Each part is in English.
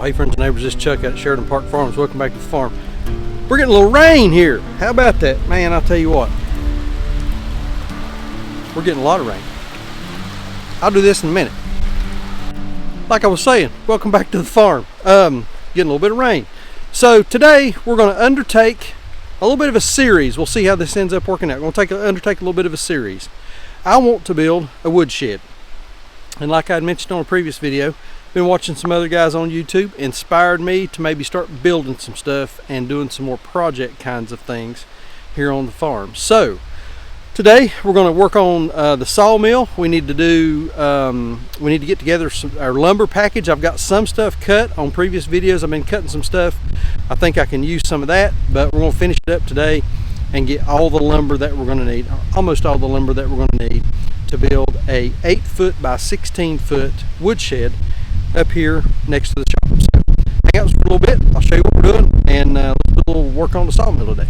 Well, hey friends and neighbors, this is Chuck at Sheridan Park Farms. Welcome back to the farm. We're getting a little rain here. How about that? Man, I'll tell you what. We're getting a lot of rain. I'll do this in a minute. Like I was saying, welcome back to the farm. Getting a little bit of rain. So today we're going to undertake a little bit of a series. We'll see how this ends up working out. We're going to undertake a little bit of a series. I want to build a woodshed. And like I had mentioned on a previous video, been watching some other guys on YouTube, inspired me to maybe start building some stuff and doing some more project kinds of things here on the farm. So today we're going to work on the sawmill. We need to get together our lumber package. I've got some stuff cut on previous videos. I've been cutting some stuff. I think I can use some of that, but we're going to finish it up today and get all the lumber that we're going to need, almost all the lumber that we're going to need to build a 8-foot by 16-foot woodshed up here next to the shop. So hang out for a little bit. I'll show you what we're doing, and let's do a little work on the sawmill today.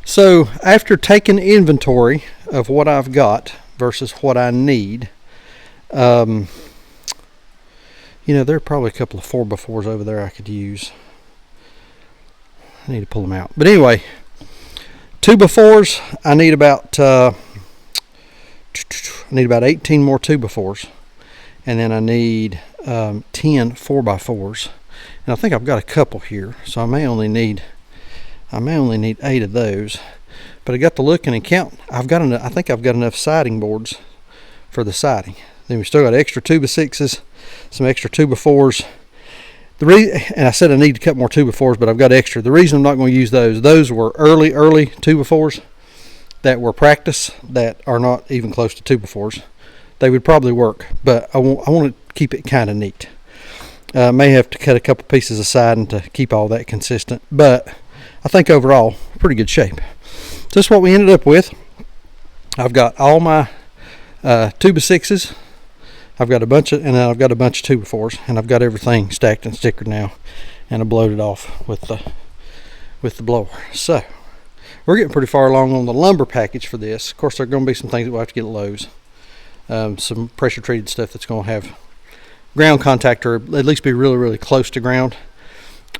So after taking inventory of what I've got versus what I need, you know, there are probably a couple of 4x4s over there I could use. I need to pull them out. But anyway, 2x4s, I need about 18 more 2x4s. And then I need 10 4x4s. And I think I've got a couple here, so I may only need 8 of those. But I got to looking and count. I think I've got enough siding boards for the siding. Then we still got extra 2x6s, some extra 2x4s. And I said I need to cut more 2x4s, but I've got extra. The reason I'm not going to use those were early 2x4s that were practice, that are not even close to 2x4s. They would probably work, but I want to keep it kind of neat. May have to cut a couple pieces aside and to keep all that consistent, but I think overall pretty good shape. So this is what we ended up with. I've got all my 2x6s. I've got a bunch of 2x4s, and I've got everything stacked and stickered now, and I blowed it off with the blower. So we're getting pretty far along on the lumber package for this. Of course, there are going to be some things that we'll have to get at Lowe's. Some pressure treated stuff that's going to have ground contact, or at least be really, really close to ground.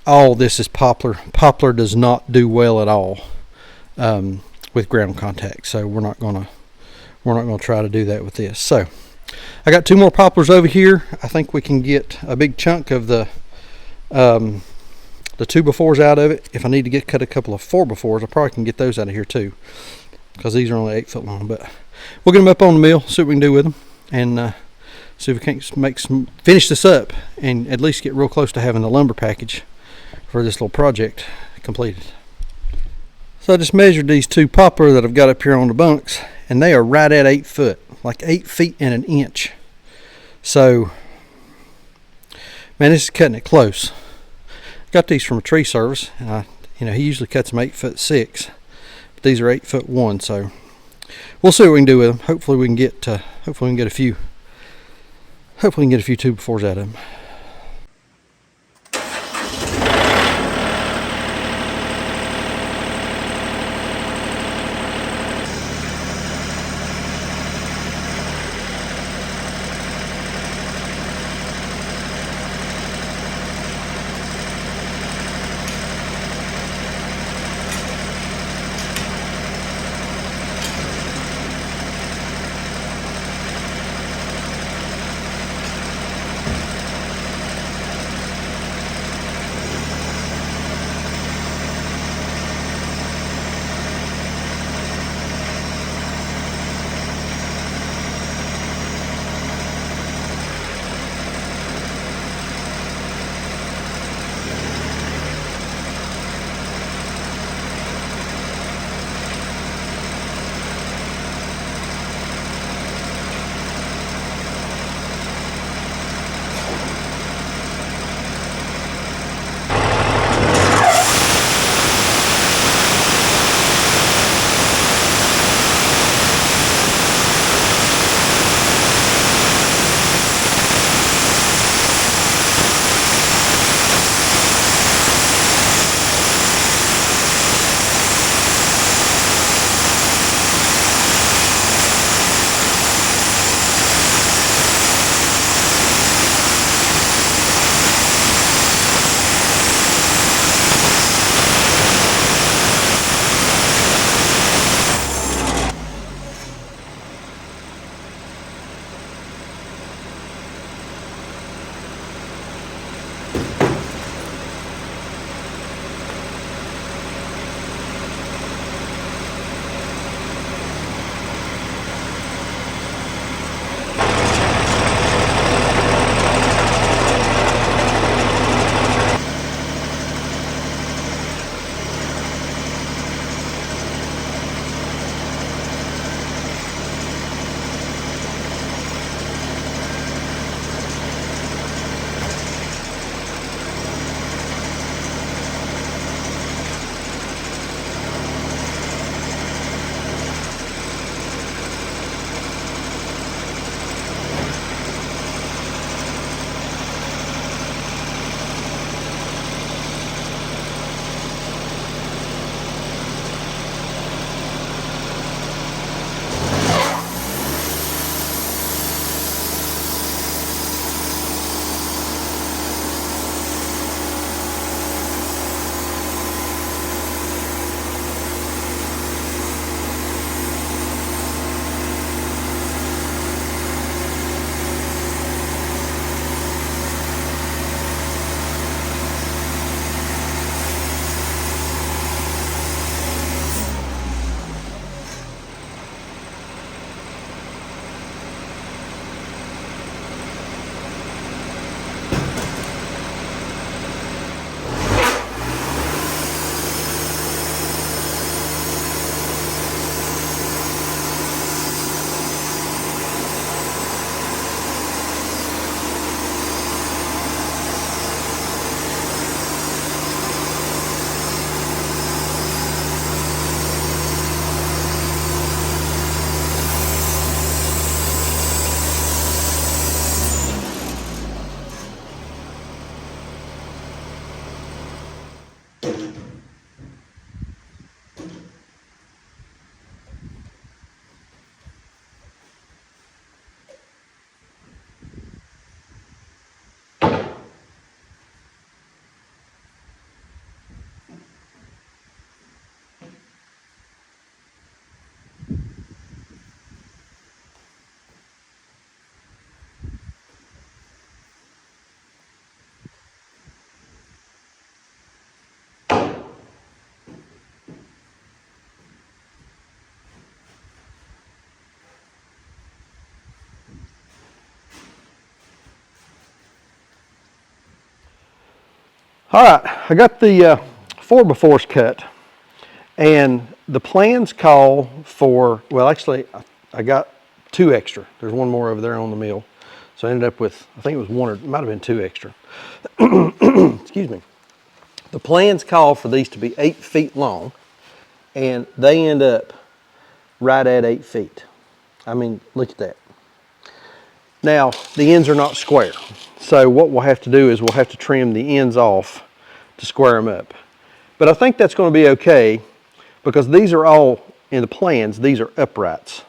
All this is poplar. Poplar does not do well at all with ground contact, so we're not going to try to do that with this. So I got 2 more poplars over here. I think we can get a big chunk of the 2x4s out of it. If I need to cut a couple of 4x4s, I probably can get those out of here too, because these are only 8 foot long. But we'll get them up on the mill, see what we can do with them, and see if we can't finish this up and at least get real close to having the lumber package for this little project completed. So I just measured these 2 poplar that I've got up here on the bunks, and they are right at 8 foot, like 8 feet and an inch. So, man, this is cutting it close. Got these from a tree service, and he usually cuts them 8'6", but these are 8'1", so we'll see what we can do with them. Hopefully we can get a few 2x4s out of them. All right, I got the 4x4s cut, and the plans call for, well, actually, I got 2 extra. There's one more over there on the mill. So I ended up with, I think it was 1 or it might have been 2 extra. Excuse me. The plans call for these to be 8 feet long, and they end up right at 8 feet. I mean, look at that. Now, the ends are not square. So what we'll have to do is we'll have to trim the ends off to square them up. But I think that's going to be okay because these are all, in the plans, these are uprights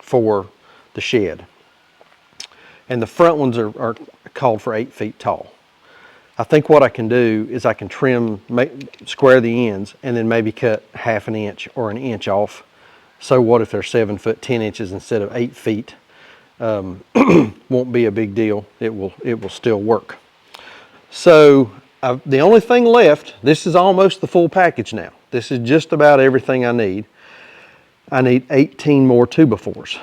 for the shed. And the front ones are called for 8 feet tall. I think what I can do is I can trim, square the ends, and then maybe cut 1/2 inch or 1 inch off. So what if they're 7 foot 10 inches instead of 8 feet? Won't be a big deal. It will still work. So the only thing left, this is almost the full package now. This is just about everything I need. I need 18 more 2x4s.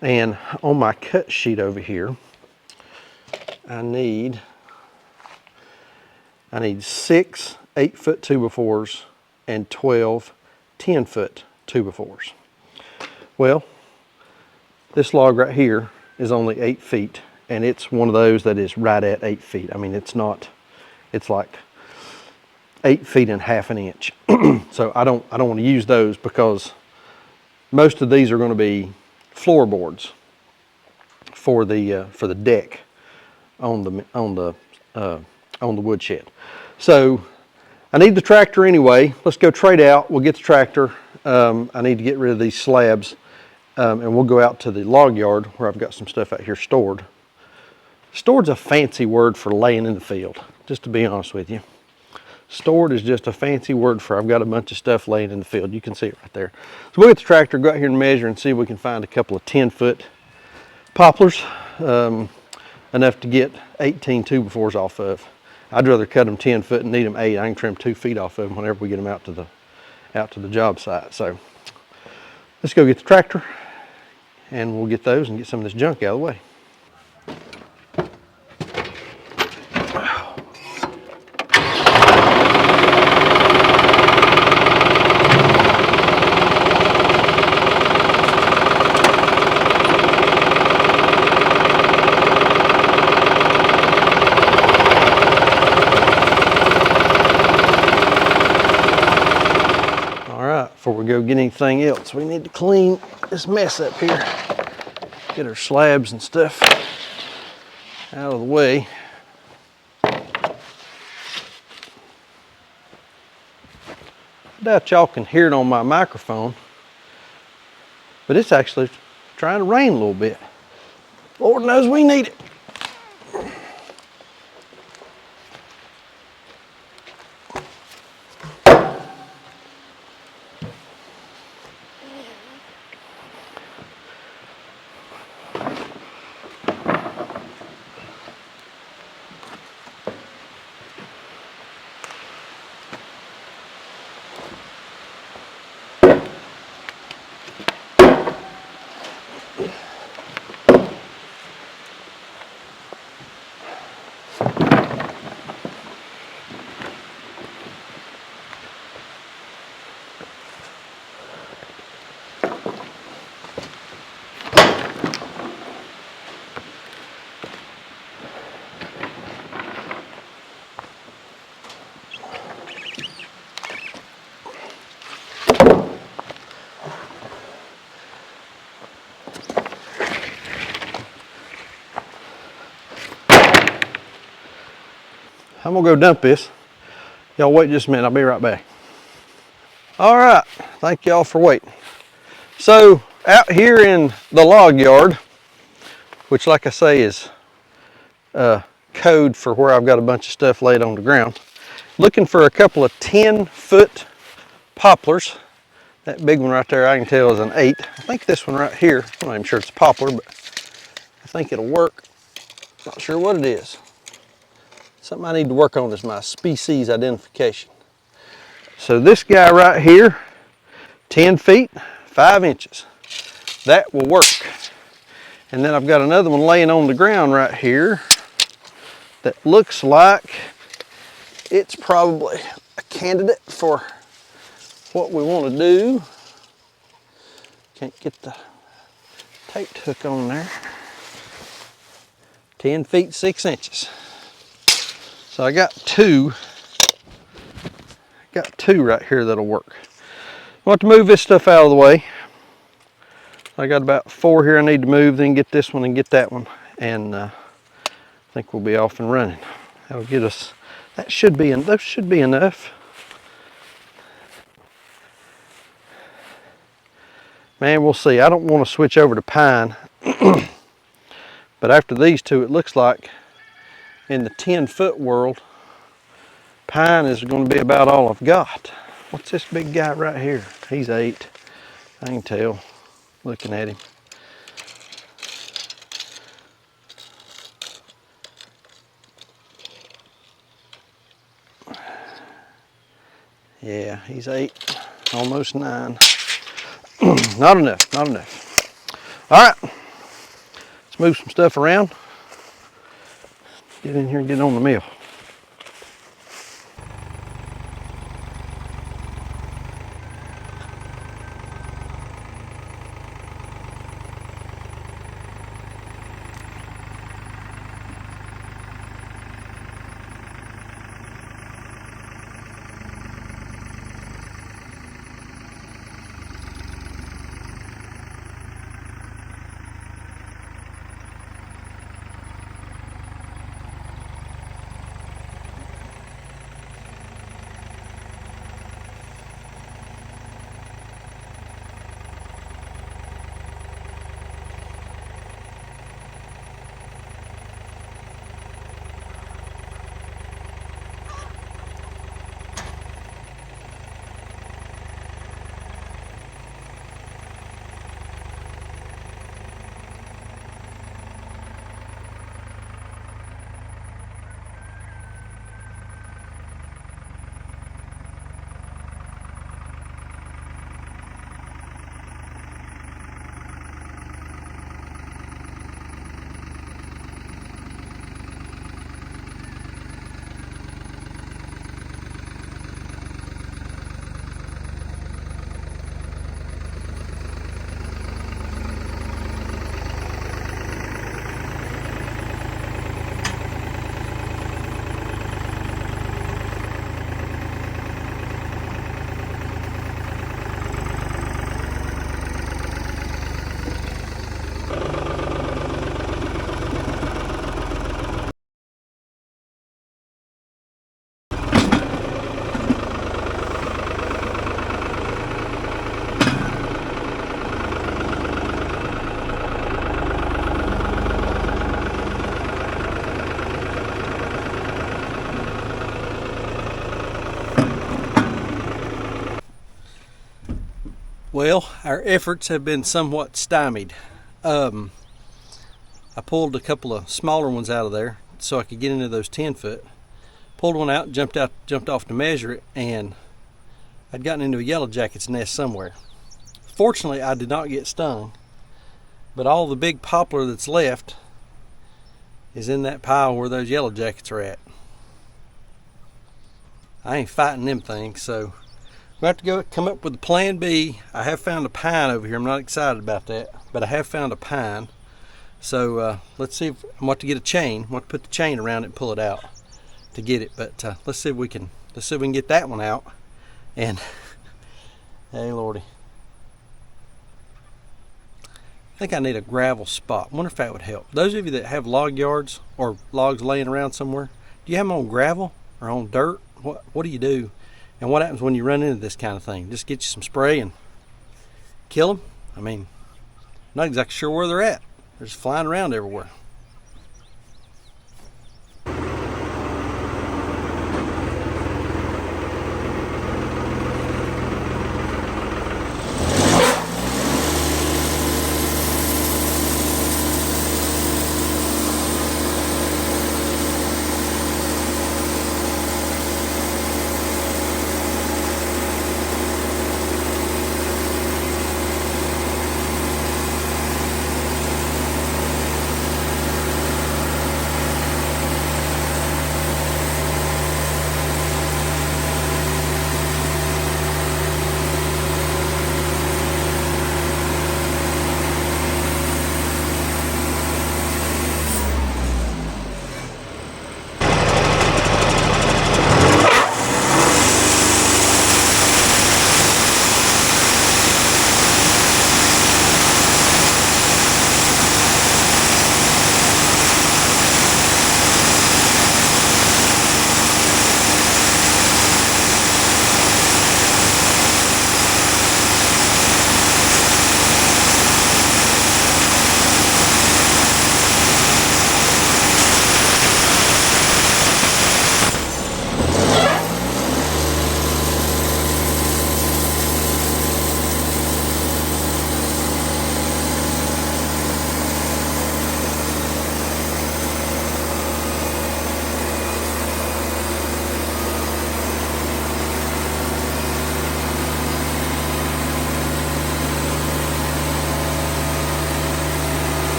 And on my cut sheet over here, I need 6 8-foot 2x4s and 12 10-foot 2x4s. Well, this log right here is only 8 feet, and it's one of those that is right at 8 feet. I mean, it's not, it's like 8 feet and 1/2 inch. So I don't want to use those because most of these are going to be floorboards for the deck on the woodshed. So I need the tractor anyway. Let's go trade out. We'll get the tractor. I need to get rid of these slabs, and we'll go out to the log yard where I've got some stuff out here stored. Stored's a fancy word for laying in the field, just to be honest with you. Stored is just a fancy word for I've got a bunch of stuff laying in the field. You can see it right there. So we'll get the tractor, go out here and measure and see if we can find a couple of 10-foot poplars, enough to get 18 2x4s off of. I'd rather cut them 10 foot and need them 8. I can trim 2 feet off of them whenever we get them out to the job site. So let's go get the tractor and we'll get those and get some of this junk out of the way. Before we go get anything else, we need to clean this mess up here. Get our slabs and stuff out of the way. I doubt y'all can hear it on my microphone, but it's actually trying to rain a little bit. Lord knows we need it. I'm gonna go dump this Y'all wait just a minute, I'll be right back. All right, thank y'all for waiting. So out here in the log yard, which like I say is code for where I've got a bunch of stuff laid on the ground, looking for a couple of 10-foot poplars. That big one right there I can tell is an 8. I think this one right here, I'm not even sure it's a poplar, but I think it'll work. Not sure what it is. Something I need to work on is my species identification. So this guy right here, 10 feet, 5 inches. That will work. And then I've got another one laying on the ground right here that looks like it's probably a candidate for what we want to do. Can't get the tape hook on there. 10 feet, 6 inches. So I got two right here that'll work. I want to move this stuff out of the way. I got about 4 here I need to move, then get this one and get that one, and I think we'll be off and running. That'll get us, those should be enough. Man, we'll see. I don't want to switch over to pine, but after these two, it looks like in the 10-foot world, pine is going to be about all I've got. What's this big guy right here? He's 8. I can tell looking at him. Yeah, he's 8, almost 9. Not enough, not enough. All right, let's move some stuff around. Get in here and get on the mill. Well, our efforts have been somewhat stymied. I pulled a couple of smaller ones out of there so I could get into those 10-foot. Pulled one out, jumped off to measure it, and I'd gotten into a yellow jacket's nest somewhere. Fortunately, I did not get stung, but all the big poplar that's left is in that pile where those yellow jackets are at. I ain't fighting them things, so we have to go come up with a plan B. I have found a pine over here. I'm not excited about that, but I have found a pine. So let's see if I want to get a chain. I want to put the chain around it and pull it out to get it. But let's see if we can get that one out. And hey lordy, I think I need a gravel spot. I wonder if that would help. Those of you that have log yards or logs laying around somewhere, do you have them on gravel or on dirt what do you do, and what happens when you run into this kind of thing? Just get you some spray and kill them? I mean, not exactly sure where they're at. They're just flying around everywhere.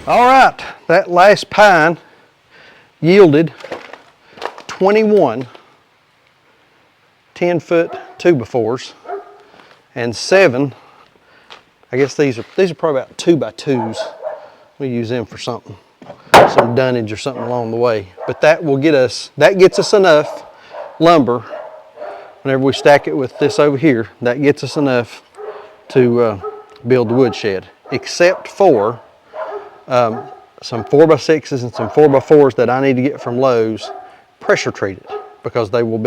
All right, that last pine yielded 21 10-foot 2x4s and 7. I guess these are probably about 2x2s. We use them for something, some dunnage or something along the way. But that gets us enough lumber. Whenever we stack it with this over here, that gets us enough to build the woodshed, except for some 4x6s and some 4x4s that I need to get from Lowe's, pressure treated, because they won't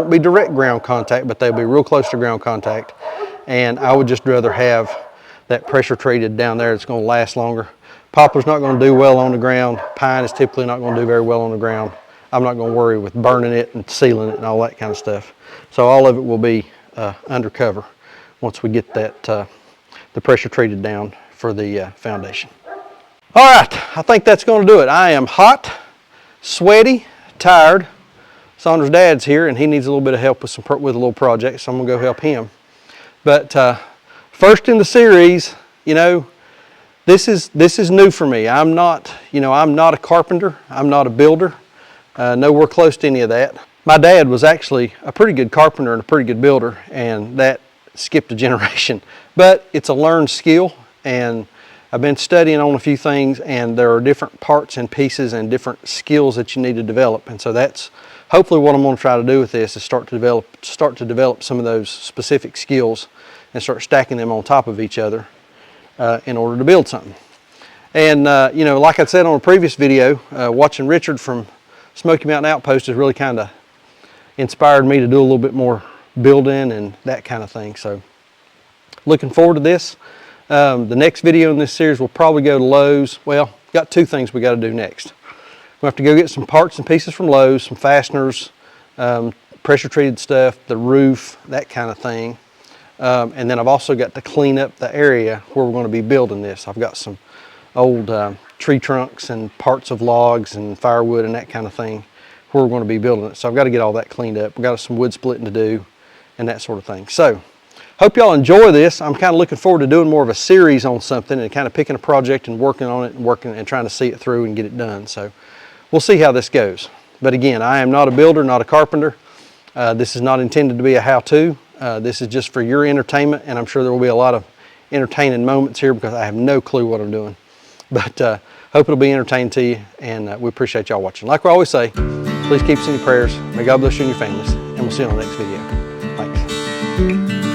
be direct ground contact, but they'll be real close to ground contact. And I would just rather have that pressure treated down there. It's going to last longer. Poplar's not going to do well on the ground. Pine is typically not going to do very well on the ground. I'm not going to worry with burning it and sealing it and all that kind of stuff. So all of it will be undercover once we get that the pressure treated down for the foundation. All right, I think that's going to do it. I am hot, sweaty, tired. Saunders' dad's here, and he needs a little bit of help with a little project, so I'm gonna go help him. But first in the series, you know, this is new for me. I'm not a carpenter. I'm not a builder. Nowhere close to any of that. My dad was actually a pretty good carpenter and a pretty good builder, and that skipped a generation. But it's a learned skill, and I've been studying on a few things, and there are different parts and pieces and different skills that you need to develop. And so that's hopefully what I'm going to try to do with this, is start to develop some of those specific skills and start stacking them on top of each other in order to build something. And you know, like I said on a previous video, watching Richard from Smoky Mountain Outpost has really kind of inspired me to do a little bit more building and that kind of thing. So looking forward to this. The next video in this series will probably go to Lowe's. Well, got two things we got to do next. We have to go get some parts and pieces from Lowe's, some fasteners, pressure treated stuff, the roof, that kind of thing. And then I've also got to clean up the area where we're going to be building this. I've got some old tree trunks and parts of logs and firewood and that kind of thing where we're going to be building it. So I've got to get all that cleaned up. We've got some wood splitting to do and that sort of thing. So hope y'all enjoy this. I'm kind of looking forward to doing more of a series on something and kind of picking a project and working on it and trying to see it through and get it done. So we'll see how this goes. But again, I am not a builder, not a carpenter. This is not intended to be a how-to. This is just for your entertainment, and I'm sure there will be a lot of entertaining moments here because I have no clue what I'm doing. But hope it'll be entertaining to you, and we appreciate y'all watching. Like we always say, please keep us in your prayers. May God bless you and your families, and we'll see you on the next video. Thanks.